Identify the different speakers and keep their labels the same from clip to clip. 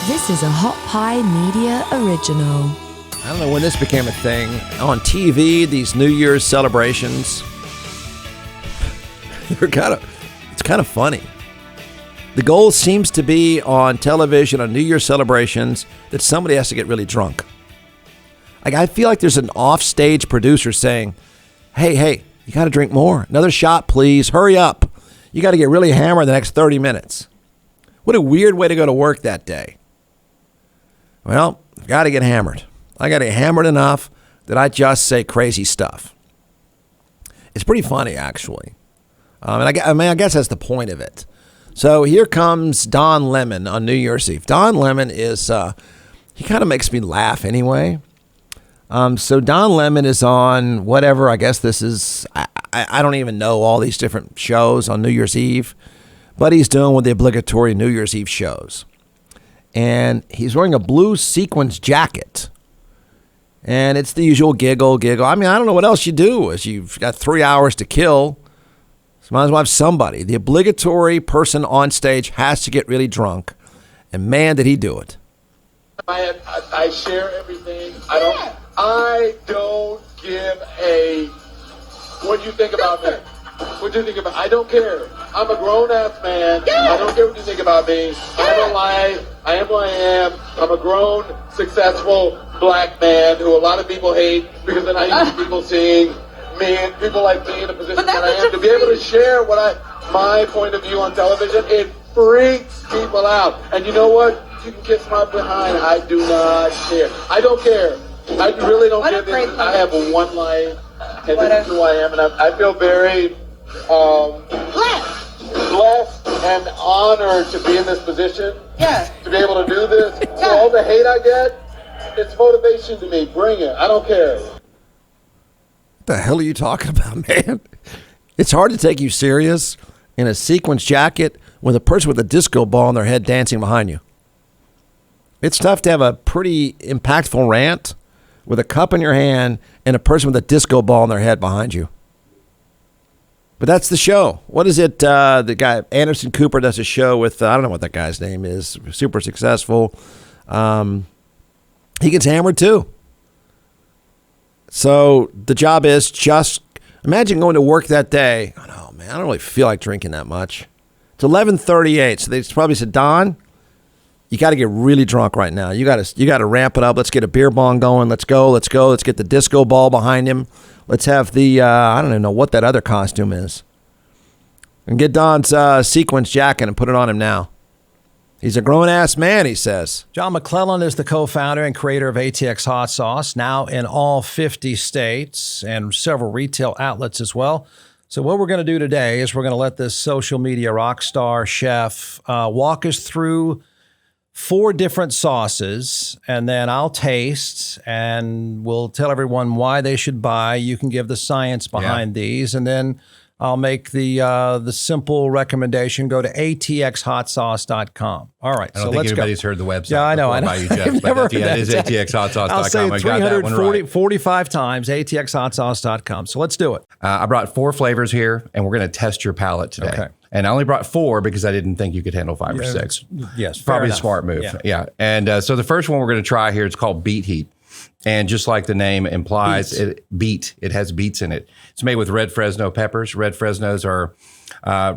Speaker 1: This is a Hot Pie Media original.
Speaker 2: I don't know when this became a thing. On TV, these New Year's celebrations, it's kind of funny. The goal seems to be on television, on New Year's celebrations, that somebody has to get really drunk. Like, I feel like there's an offstage producer saying, hey, you got to drink more. Another shot, please. Hurry up. You got to get really hammered the next 30 minutes. What a weird way to go to work that day. Well, I've got to get hammered. I got to get hammered enough that I just say crazy stuff. It's pretty funny, actually. I guess that's the point of it. So here comes Don Lemon on New Year's Eve. Don Lemon is, he kind of makes me laugh anyway. So Don Lemon is on whatever, I guess this is, I don't even know all these different shows on New Year's Eve, but he's doing one of the obligatory New Year's Eve shows. And he's wearing a blue sequins jacket. And it's the usual giggle. I mean, I don't know what else you do as you've got 3 hours to kill. So might as well have somebody. The obligatory person on stage has to get really drunk. And man, did he do it.
Speaker 3: I share everything. I don't give a, what do you think about me? What do you think about, I don't care. I'm a grown-ass man. I don't care what you think about me. I'm alive. I am who I am. I'm a grown, successful black man who a lot of people hate because then I used to people seeing me and people like me in a position that I am to be able to share my point of view on television. It freaks people out. And you know what? You can kiss my behind. I do not care. I don't care. I really don't care. I have one life, and this is who I am, and I feel very blessed and honored to be in this position. Yeah. To be able to do this. Yeah. So all the hate I get, it's motivation to me. Bring it. I don't care.
Speaker 2: What the hell are you talking about, man? It's hard to take you serious in a sequins jacket with a person with a disco ball on their head dancing behind you. It's tough to have a pretty impactful rant with a cup in your hand and a person with a disco ball on their head behind you. But that's the show. What is it? The guy, Anderson Cooper, does a show with, I don't know what that guy's name is, super successful. He gets hammered too. So the job is just, imagine going to work that day. Oh, no, man, I don't really feel like drinking that much. It's 11:38, so they probably said, Don, you got to get really drunk right now. You got to ramp it up. Let's get a beer bong going. Let's go. Let's get the disco ball behind him. Let's have the, I don't even know what that other costume is. And get Don's sequins jacket and put it on him now. He's a grown-ass man, he says. John McClellan is the co-founder and creator of ATX Hot Sauce, now in all 50 states and several retail outlets as well. So what we're going to do today is we're going to let this social media rock star chef walk us through 4 different sauces, and then I'll taste, and we'll tell everyone why they should buy. You can give the science behind these, and then I'll make the simple recommendation. Go to atxhotsauce.com. All right,
Speaker 4: so let's go. I don't think anybody's heard the website.
Speaker 2: Yeah, I know.
Speaker 4: About you, Jeff, but it is atxhotsauce.com.
Speaker 2: I'll say it 345 times, atxhotsauce.com. So let's do it.
Speaker 4: I brought 4 flavors here, and we're going to test your palate today. Okay. And I only brought 4 because I didn't think you could handle 5 or 6.
Speaker 2: Yes,
Speaker 4: probably a smart move. Yeah. And so the first one we're going to try here, it's called Beet Heat. And just like the name implies, it has beets in it. It's made with red Fresno peppers. Red Fresnos are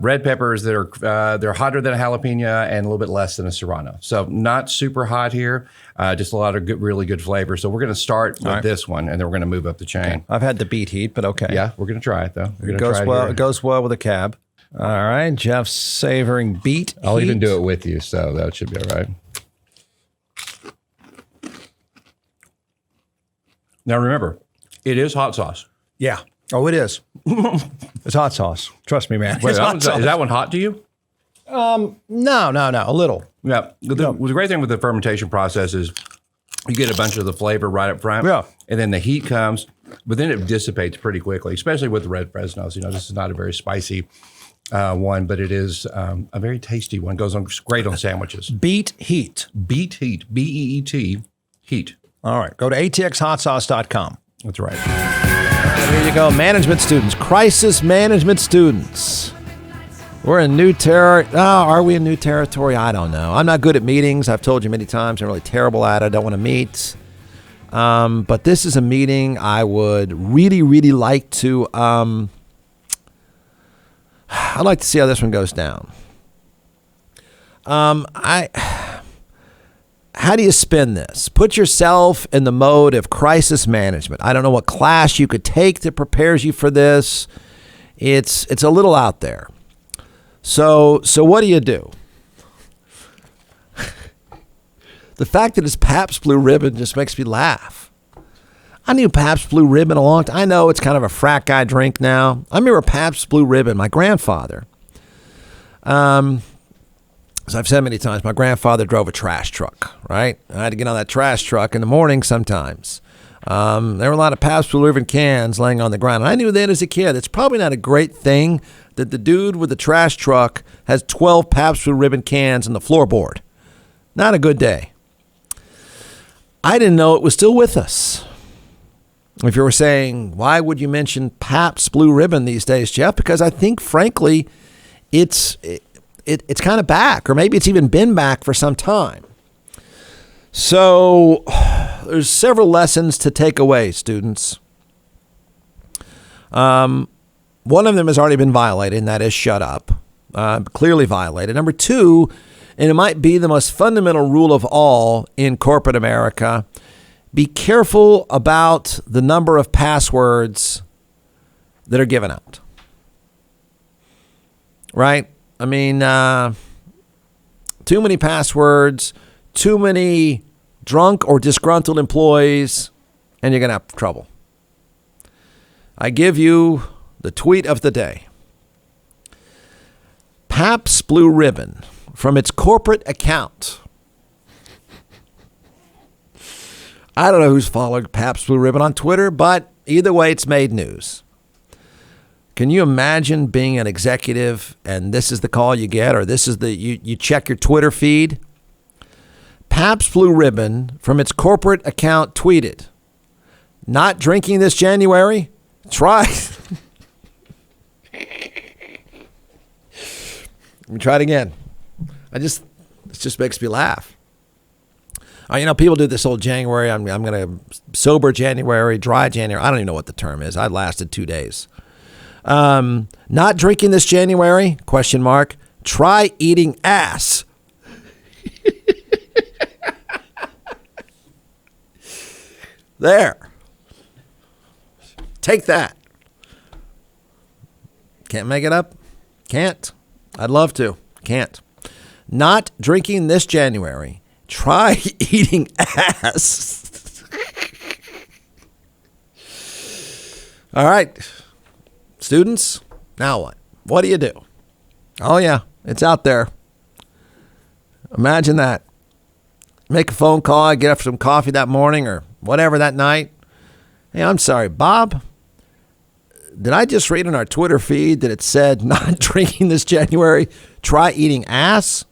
Speaker 4: red peppers that are they're hotter than a jalapeno and a little bit less than a serrano. So not super hot here, just a lot of really good flavor. So we're going to start with this one, and then we're going to move up the chain.
Speaker 2: Okay. I've had the Beet Heat, but okay.
Speaker 4: Yeah, we're going to try it though.
Speaker 2: It goes well with a cab. All right, Jeff's savoring Beet Heat.
Speaker 4: I'll even do it with you, so that should be all right. Now remember, it is hot sauce.
Speaker 2: Yeah. Oh, it is. It's hot sauce. Trust me, man.
Speaker 4: Wait, is that one hot to you?
Speaker 2: No. A little.
Speaker 4: Yeah. The great thing with the fermentation process is you get a bunch of the flavor right up front.
Speaker 2: Yeah.
Speaker 4: And then the heat comes, but then it dissipates pretty quickly, especially with the red Fresnos. You know, this is not a very spicy one, but it is a very tasty one. Goes on great on sandwiches.
Speaker 2: Beet Heat.
Speaker 4: Beet Heat. B-E-E-T. Heat.
Speaker 2: All right. Go to atxhotsauce.com.
Speaker 4: That's right.
Speaker 2: Here you go. Management students. Crisis management students. We're in new territory. Oh, are we in new territory? I don't know. I'm not good at meetings. I've told you many times I'm really terrible at it. I don't want to meet. But this is a meeting I would really, really like to. I'd like to see how this one goes down. How do you spin this? Put yourself in the mode of crisis management. I don't know what class you could take that prepares you for this. It's a little out there. So what do you do? The fact that it's Pabst Blue Ribbon just makes me laugh. I knew Pabst Blue Ribbon a long time. I know it's kind of a frat guy drink now. I remember Pabst Blue Ribbon, my grandfather. As I've said many times, my grandfather drove a trash truck, right? I had to get on that trash truck in the morning sometimes. There were a lot of Pabst Blue Ribbon cans laying on the ground. And I knew then as a kid, it's probably not a great thing that the dude with the trash truck has 12 Pabst Blue Ribbon cans in the floorboard. Not a good day. I didn't know it was still with us. If you were saying, why would you mention Pabst Blue Ribbon these days, Jeff? Because I think, frankly, it's kind of back, or maybe it's even been back for some time. So there's several lessons to take away, students. One of them has already been violated, and that is shut up. Clearly violated. Number two, and it might be the most fundamental rule of all in corporate America, be careful about the number of passwords that are given out. Right? I mean, too many passwords, too many drunk or disgruntled employees, and you're going to have trouble. I give you the tweet of the day. Pabst Blue Ribbon, from its corporate account. I don't know who's following Pabst Blue Ribbon on Twitter, but either way, it's made news. Can you imagine being an executive and this is the call you get, or this is you check your Twitter feed? Pabst Blue Ribbon, from its corporate account, tweeted, "Not drinking this January? Try." Let me try it again. It just makes me laugh. People do this whole January. I'm going to sober January, dry January. I don't even know what the term is. I lasted 2 days. Not drinking this January? ? Try eating ass. There. Take that. Can't make it up? Can't. I'd love to. Can't. Not drinking this January. Try eating ass. All right. Students, now what? What do you do? Oh, yeah, it's out there. Imagine that. Make a phone call, get up for some coffee that morning or whatever that night. Hey, I'm sorry, Bob. Did I just read on our Twitter feed that it said not drinking this January? Try eating ass?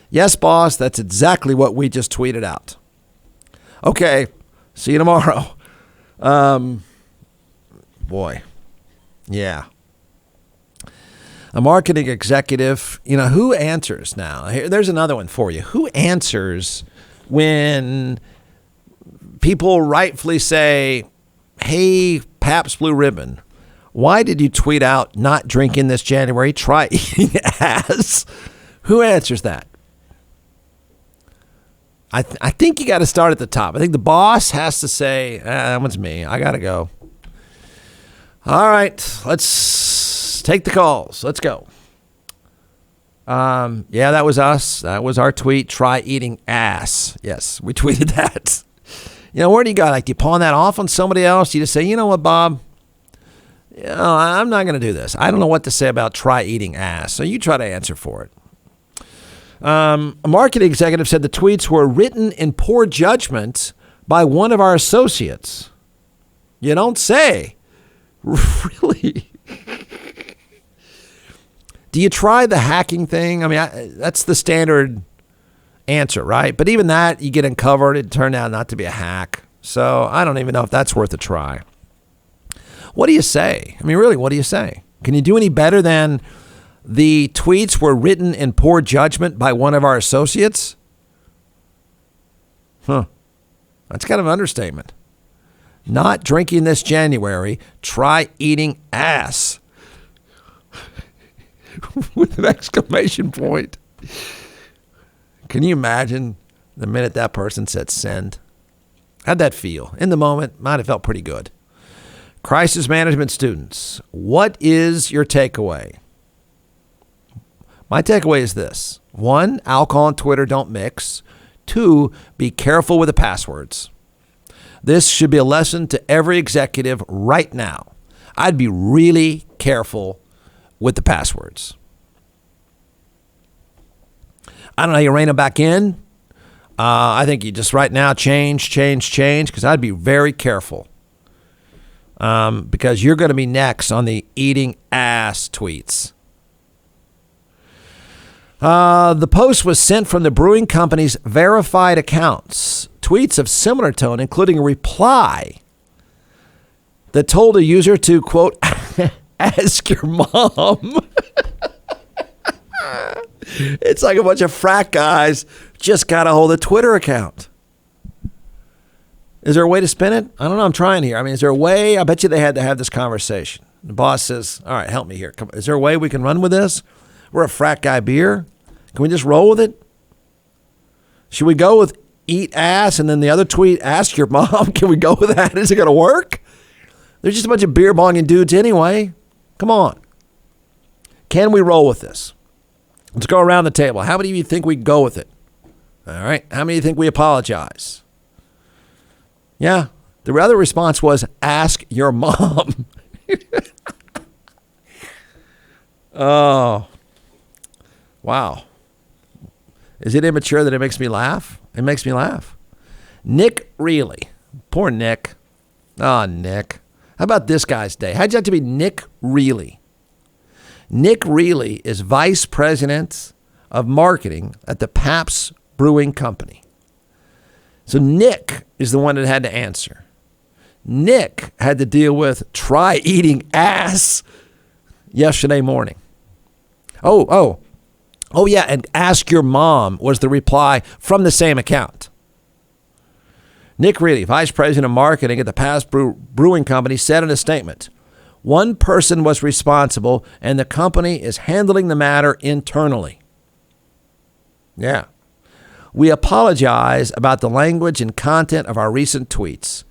Speaker 2: Yes, boss, that's exactly what we just tweeted out. Okay, see you tomorrow. Boy, yeah. A marketing executive, who answers now? There's another one for you. Who answers when people rightfully say, hey, Pabst Blue Ribbon, why did you tweet out not drinking this January? Try eating ass. Who answers that? I think you got to start at the top. I think the boss has to say, that one's me. I got to go. All right, let's take the calls. Let's go. Yeah, that was us. That was our tweet. Try eating ass. Yes, we tweeted that. Where do you go? Do you pawn that off on somebody else? You just say, you know what, Bob? I'm not going to do this. I don't know what to say about try eating ass. So you try to answer for it. A marketing executive said the tweets were written in poor judgment by one of our associates. You don't say. Really? Do you try the hacking thing? That's the standard answer, right? But even that, you get uncovered. It turned out not to be a hack. So I don't even know if that's worth a try. What do you say? Really, what do you say? Can you do any better than the tweets were written in poor judgment by one of our associates? That's kind of an understatement. Not drinking this January. Try eating ass. With an exclamation point. Can you imagine the minute that person said send? How'd that feel? In the moment, might have felt pretty good. Crisis management students, what is your takeaway? My takeaway is this. 1, alcohol and Twitter don't mix. 2, be careful with the passwords. This should be a lesson to every executive right now. I'd be really careful with the passwords. I don't know how you rein them back in. I think you just right now change, because I'd be very careful. Because you're going to be next on the eating ass tweets. The post was sent from the brewing company's verified accounts. Tweets of similar tone, including a reply that told a user to, quote, ask your mom. It's like a bunch of frat guys just got a hold of a Twitter account. Is there a way to spin it? I don't know. I'm trying here. I mean, is there a way? I bet you they had to have this conversation. The boss says, all right, help me here. Come, is there a way we can run with this? We're a frat guy beer. Can we just roll with it? Should we go with eat ass and then the other tweet, ask your mom? Can we go with that? Is it going to work? They're just a bunch of beer bonging dudes anyway. Come on. Can we roll with this? Let's go around the table. How many of you think we go with it? All right. How many of you think we apologize? Yeah. The other response was, ask your mom. Oh, wow. Is it immature that it makes me laugh? It makes me laugh. Nick Reilly. Poor Nick. Oh, Nick. How about this guy's day? How'd you have to be Nick Reilly? Nick Reilly is vice president of marketing at the Pabst Brewing Company. So Nick is the one that had to answer. Nick had to deal with try eating ass yesterday morning. Oh, yeah, and ask your mom was the reply from the same account. Nick Reilly, vice president of marketing at the Pabst Brewing Company, said in a statement, one person was responsible and the company is handling the matter internally. Yeah. We apologize about the language and content of our recent tweets.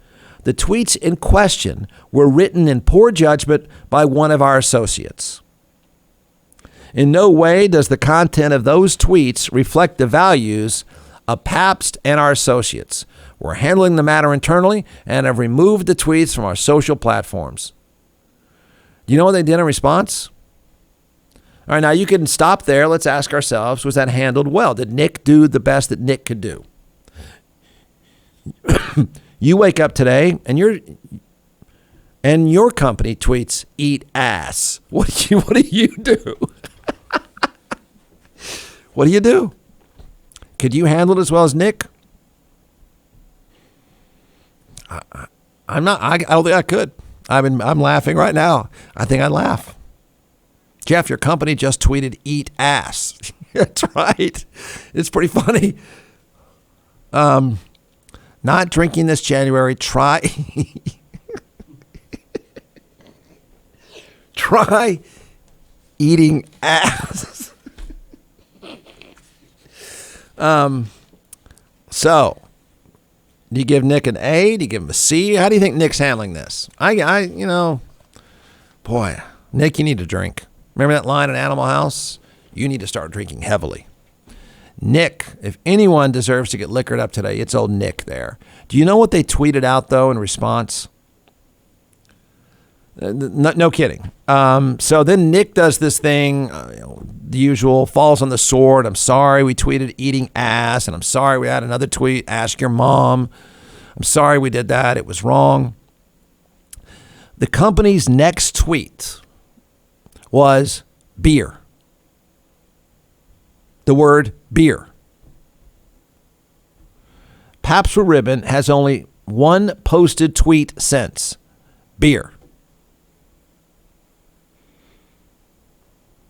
Speaker 2: The tweets in question were written in poor judgment by one of our associates. In no way does the content of those tweets reflect the values of Pabst and our associates. We're handling the matter internally and have removed the tweets from our social platforms. Do you know what they did in response? All right, now you can stop there. Let's ask ourselves, was that handled well? Did Nick do the best that Nick could do? You wake up today and your company tweets, eat ass. What do you do? What do you do? Could you handle it as well as Nick? I don't think I could. I'm laughing right now. I think I'd laugh. Jeff, your company just tweeted eat ass. That's right. It's pretty funny. Not drinking this January. Try eating ass. So, do you give Nick an A? Do you give him a C? How do you think Nick's handling this? Boy, Nick, you need to drink. Remember that line in Animal House? You need to start drinking heavily. Nick, if anyone deserves to get liquored up today, it's old Nick there. Do you know what they tweeted out, though, in response? No kidding. So then Nick does this thing, the usual, falls on the sword. I'm sorry we tweeted eating ass, and I'm sorry we had another tweet, ask your mom. I'm sorry we did that. It was wrong. The company's next tweet was beer. The word beer. Pabst Blue Ribbon has only one posted tweet since. Beer.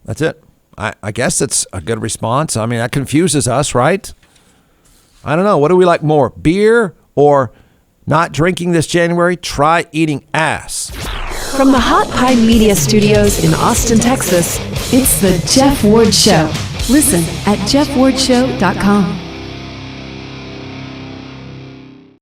Speaker 2: That's it. I guess it's a good response. I mean, that confuses us, right? I don't know. What do we like more, beer or not drinking this January? Try eating ass.
Speaker 1: From the Hot Pie Media Studios in Austin, Texas, it's The Jeff Ward Show. Listen at jeffwardshow.com.